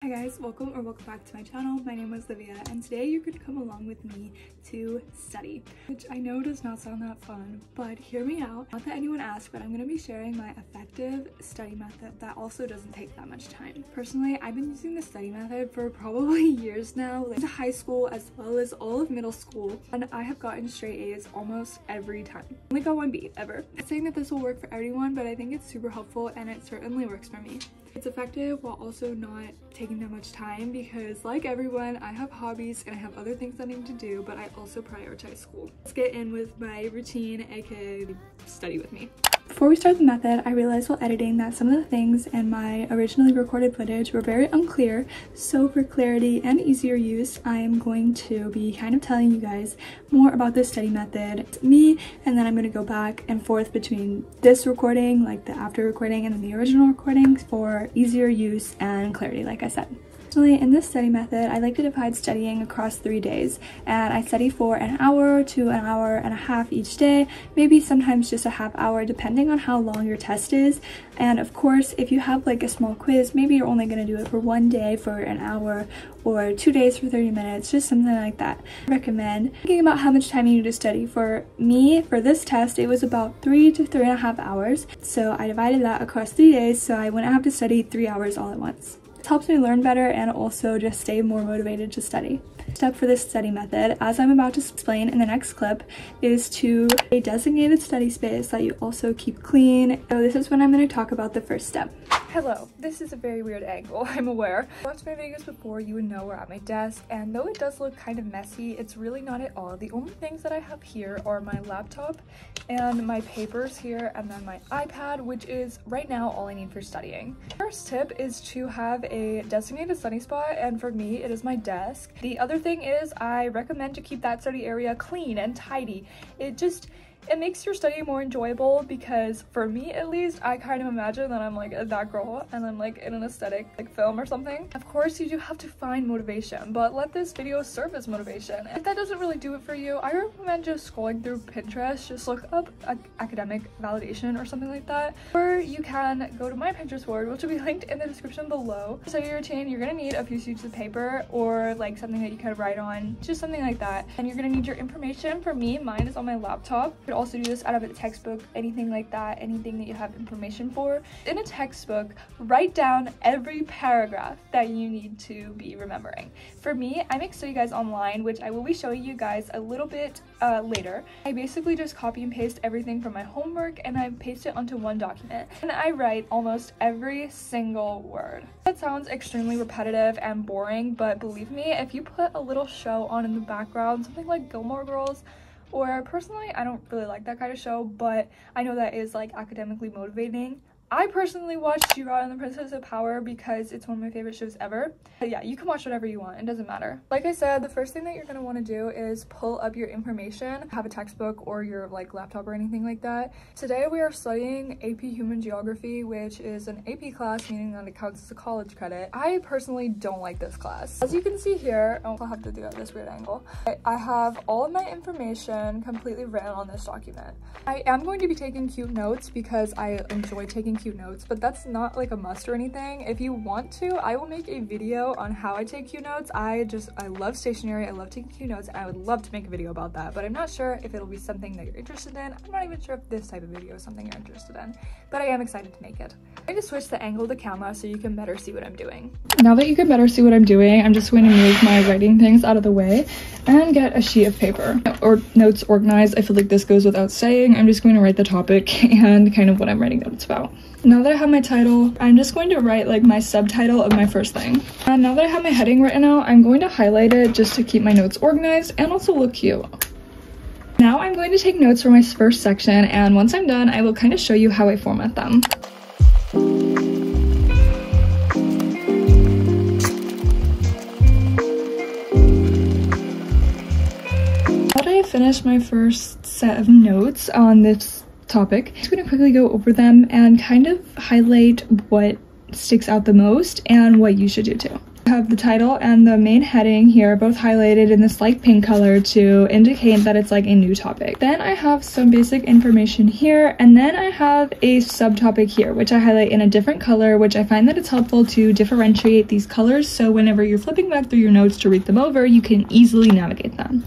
Hi guys, welcome back to my channel. My name is Livia and today you're going to come along with me to study, which I know does not sound that fun, but hear me out. Not that anyone asked, but I'm going to be sharing my effective study method that also doesn't take that much time. Personally, I've been using the study method for probably years now, like high school as well as all of middle school, and I have gotten straight A's almost every time. Only got one B ever. I'm saying that this will work for everyone, but I think it's super helpful and it certainly works for me. It's effective while also not taking that much time because, like everyone, I have hobbies and I have other things I need to do, but I also prioritize school. Let's get in with my routine, aka study with me. Before we start the method, I realized while editing that some of the things in my originally recorded footage were very unclear, so for clarity and easier use, I am going to be kind of telling you guys more about this study method. It's me, and then I'm going to go back and forth between this recording, like the after recording, and then the original recording for easier use and clarity, like I said. Personally, in this study method, I like to divide studying across 3 days, and I study for an hour to an hour and a half each day, maybe sometimes just a half hour depending on how long your test is. And of course, if you have like a small quiz, maybe you're only going to do it for 1 day for an hour or 2 days for 30 minutes, just something like that. I recommend thinking about how much time you need to study. For me, for this test, it was about 3 to 3.5 hours, so I divided that across 3 days so I wouldn't have to study 3 hours all at once. This helps me learn better and also just stay more motivated to study. Step for this study method, as I'm about to explain in the next clip, is to a designated study space that you also keep clean. So this is when I'm going to talk about the first step. Hello, this is a very weird angle, I'm aware. If you watched my videos before, you would know we're at my desk, and though it does look kind of messy, it's really not at all. The only things that I have here are my laptop and my papers here, and then my iPad, which is right now all I need for studying. First tip is to have a designated study spot, and for me, it is my desk. The other thing is I recommend to keep that study area clean and tidy. It makes your study more enjoyable because, for me at least, I kind of imagine that I'm like that girl and I'm like in an aesthetic like film or something. Of course, you do have to find motivation, but let this video serve as motivation. If that doesn't really do it for you, I recommend just scrolling through Pinterest, just look up academic validation or something like that. Or you can go to my Pinterest board, which will be linked in the description below. So your routine, you're gonna need a few sheets of paper or like something that you can write on, just something like that. And you're gonna need your information. For me, mine is on my laptop. You could also do this out of a textbook, anything like that, anything that you have information for. In a textbook, write down every paragraph that you need to be remembering. For me, I make study guides online, which I will be showing you guys a little bit later. I basically just copy and paste everything from my homework and I paste it onto one document. And I write almost every single word. That sounds extremely repetitive and boring, but believe me, if you put a little show on in the background, something like Gilmore Girls, or personally, I don't really like that kind of show, but I know that is like academically motivating. I personally watch She-Ra and the Princess of Power because it's one of my favorite shows ever. But yeah, you can watch whatever you want, it doesn't matter. Like I said, the first thing that you're going to want to do is pull up your information, have a textbook or your like laptop or anything like that. Today we are studying AP Human Geography, which is an AP class, meaning that it counts as a college credit. I personally don't like this class. As you can see here, I'll have to do it at this weird angle. I have all of my information completely written on this document. I am going to be taking cute notes because I enjoy taking cute notes, but that's not like a must or anything. If you want to, I will make a video on how I take cute notes. I love stationery, I love taking cute notes, and I would love to make a video about that, but I'm not sure if it'll be something that you're interested in. I'm not even sure if this type of video is something you're interested in, but I am excited to make it. I'm going to switch the angle of the camera so you can better see what I'm doing. Now that you can better see what I'm doing, I'm just going to move my writing things out of the way and get a sheet of paper or notes organized. I feel like this goes without saying. I'm just going to write the topic and kind of what I'm writing notes about. Now that I have my title, I'm just going to write like my subtitle of my first thing. And now that I have my heading written out, I'm going to highlight it just to keep my notes organized and also look cute. Now I'm going to take notes for my first section, and once I'm done, I will kind of show you how I format them. Now that I finished my first set of notes on this topic, I'm just going to quickly go over them and kind of highlight what sticks out the most and what you should do too. I have the title and the main heading here both highlighted in this light pink color to indicate that it's like a new topic. Then I have some basic information here, and then I have a subtopic here which I highlight in a different color, which I find that it's helpful to differentiate these colors so whenever you're flipping back through your notes to read them over, you can easily navigate them.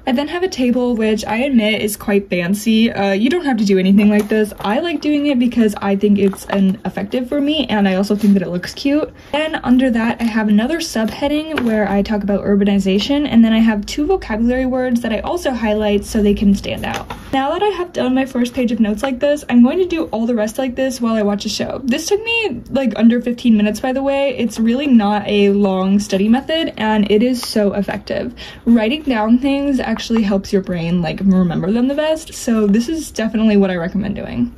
I then have a table, which I admit is quite fancy. You don't have to do anything like this. I like doing it because I think it's effective for me, and I also think that it looks cute. Then under that, I have another subheading where I talk about urbanization, and then I have 2 vocabulary words that I also highlight so they can stand out. Now that I have done my first page of notes like this, I'm going to do all the rest like this while I watch a show. This took me like under 15 minutes, by the way. It's really not a long study method, and it is so effective. Writing down things actually helps your brain like remember them the best, so this is definitely what I recommend doing.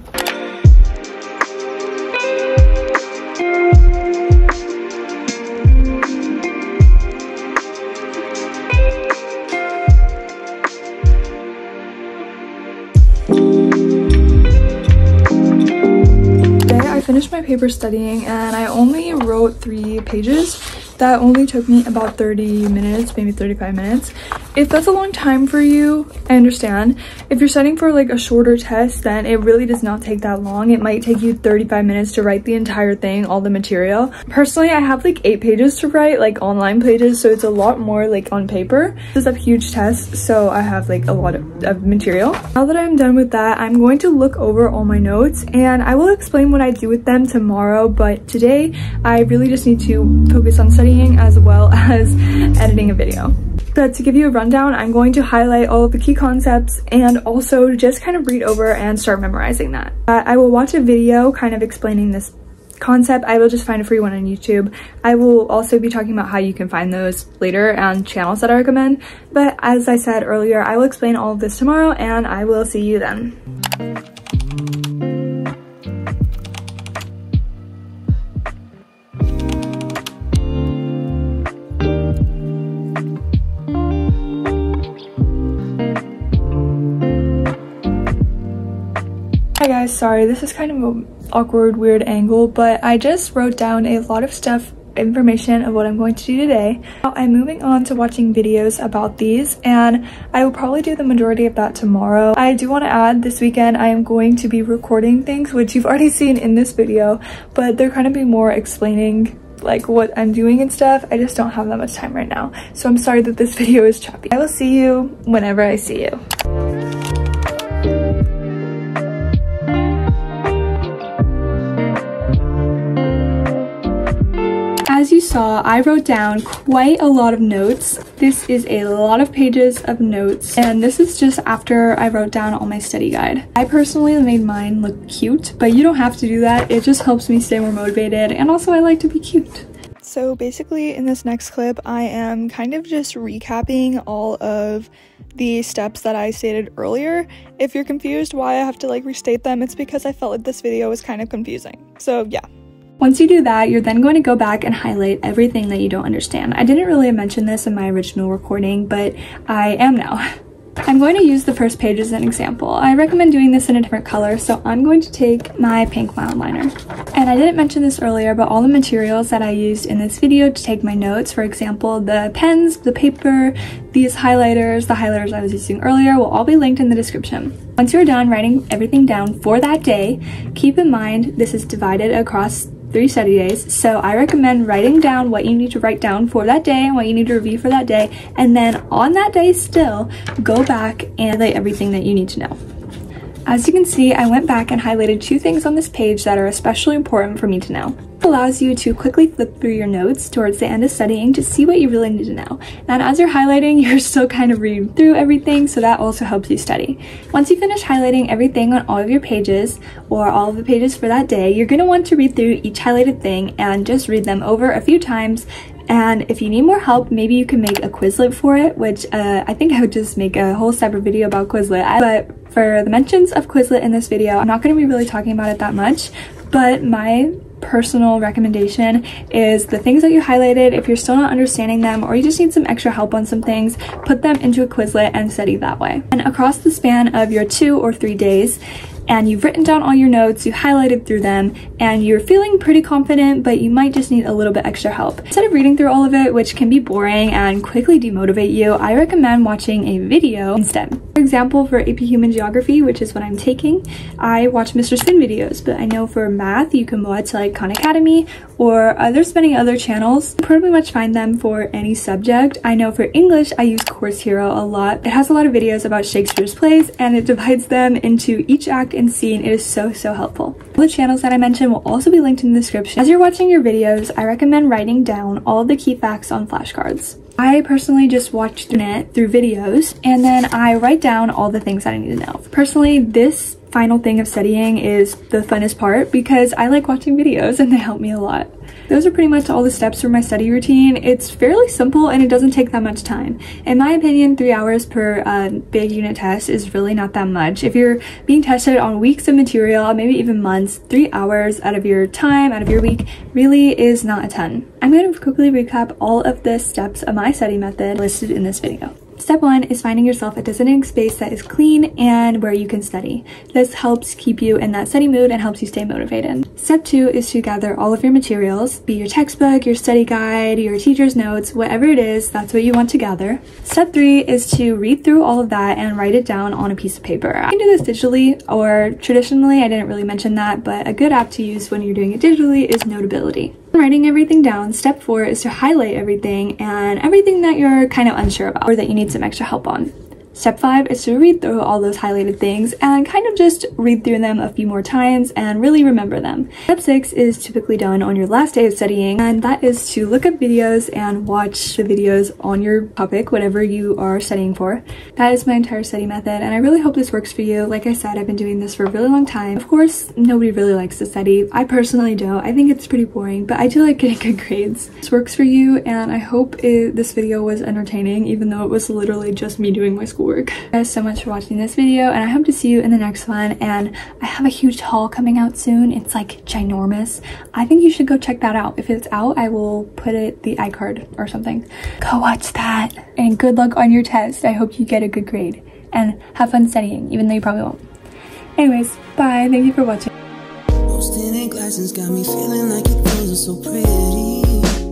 Today I finished my paper studying and I only wrote 3 pages. That only took me about 30 minutes, maybe 35 minutes. If that's a long time for you, I understand. If you're studying for like a shorter test, then it really does not take that long. It might take you 35 minutes to write the entire thing, all the material. Personally, I have like 8 pages to write, like online pages, so it's a lot more like on paper. This is a huge test, so I have like a lot of material. Now that I'm done with that, I'm going to look over all my notes and I will explain what I do with them tomorrow, but today I really just need to focus on studying as well as editing a video. But to give you a rundown, I'm going to highlight all of the key concepts and also just kind of read over and start memorizing that. I will watch a video kind of explaining this concept. I will just find a free one on YouTube. I will also be talking about how you can find those later and channels that I recommend. But as I said earlier, I will explain all of this tomorrow and I will see you then. Hi guys, sorry, this is kind of an awkward, weird angle, but I just wrote down a lot of information of what I'm going to do today. Now, I'm moving on to watching videos about these, and I will probably do the majority of that tomorrow. I do want to add, this weekend I am going to be recording things, which you've already seen in this video, but they're kind of be more explaining like what I'm doing and stuff. I just don't have that much time right now, so I'm sorry that this video is choppy. I will see you whenever I see you. As you saw, I wrote down quite a lot of notes. This is a lot of pages of notes, and this is just after I wrote down all my study guide. I personally made mine look cute, but you don't have to do that. It just helps me stay more motivated, and also I like to be cute. So basically in this next clip, I am kind of just recapping all of the steps that I stated earlier. If you're confused why I have to like restate them, it's because I felt like this video was kind of confusing. So yeah. Once you do that, you're then going to go back and highlight everything that you don't understand. I didn't really mention this in my original recording, but I am now. I'm going to use the first page as an example. I recommend doing this in a different color, so I'm going to take my pink mountain liner. And I didn't mention this earlier, but all the materials that I used in this video to take my notes, for example, the pens, the paper, these highlighters, the highlighters I was using earlier, will all be linked in the description. Once you're done writing everything down for that day, keep in mind this is divided across 3 study days, so I recommend writing down what you need to write down for that day and what you need to review for that day, and then on that day still, go back and highlight everything that you need to know. As you can see, I went back and highlighted 2 things on this page that are especially important for me to know. It allows you to quickly flip through your notes towards the end of studying to see what you really need to know. And as you're highlighting, you're still kind of reading through everything, so that also helps you study. Once you finish highlighting everything on all of your pages, or all of the pages for that day, you're going to want to read through each highlighted thing and just read them over a few times. And if you need more help, maybe you can make a Quizlet for it, which I think I would just make a whole separate video about Quizlet. But for the mentions of Quizlet in this video, I'm not going to be really talking about it that much, but my personal recommendation is the things that you highlighted, if you're still not understanding them or you just need some extra help on some things, put them into a Quizlet and study that way. And across the span of your 2 or 3 days, and you've written down all your notes, you highlighted through them, and you're feeling pretty confident, but you might just need a little bit extra help. Instead of reading through all of it, which can be boring and quickly demotivate you, I recommend watching a video instead. For example, for AP Human Geography, which is what I'm taking, I watch Mr. Spin videos, but I know for math you can watch like Khan Academy, or there's many other channels. You pretty much find them for any subject. I know for English I use Course Hero a lot. It has a lot of videos about Shakespeare's plays and it divides them into each act and scene. It is so helpful. All the channels that I mentioned will also be linked in the description. As you're watching your videos, I recommend writing down all the key facts on flashcards. I personally just watch it through videos and then I write down all the things that I need to know. Personally, this final thing of studying is the funnest part because I like watching videos and they help me a lot. Those are pretty much all the steps for my study routine. It's fairly simple and it doesn't take that much time. In my opinion, 3 hours per big unit test is really not that much. If you're being tested on weeks of material, maybe even months, 3 hours out of your time, out of your week, really is not a ton. I'm going to quickly recap all of the steps of my study method listed in this video. Step 1 is finding yourself a designated space that is clean and where you can study. This helps keep you in that study mood and helps you stay motivated. Step 2 is to gather all of your materials, be your textbook, your study guide, your teacher's notes, whatever it is, that's what you want to gather. Step 3 is to read through all of that and write it down on a piece of paper. You can do this digitally or traditionally, I didn't really mention that, but a good app to use when you're doing it digitally is Notability. Writing everything down, step 4 is to highlight everything and everything that you're kind of unsure about or that you need some extra help on. Step 5 is to read through all those highlighted things and kind of just read through them a few more times and really remember them. Step 6 is typically done on your last day of studying, and that is to look up videos and watch the videos on your topic, whatever you are studying for. That is my entire study method, and I really hope this works for you. Like I said, I've been doing this for a really long time. Of course, nobody really likes to study. I personally don't. I think it's pretty boring, but I do like getting good grades. This works for you, and I hope this video was entertaining, even though it was literally just me doing my schoolwork. Thank you guys so much for watching this video, and I hope to see you in the next one. And I have a huge haul coming out soon. It's like ginormous. I think you should go check that out. If it's out, I will put it the iCard or something. Go watch that, and good luck on your test. I hope you get a good grade and have fun studying, even though you probably won't. Anyways, bye. Thank you for watching. Glasses got me feeling like it wasn't so pretty.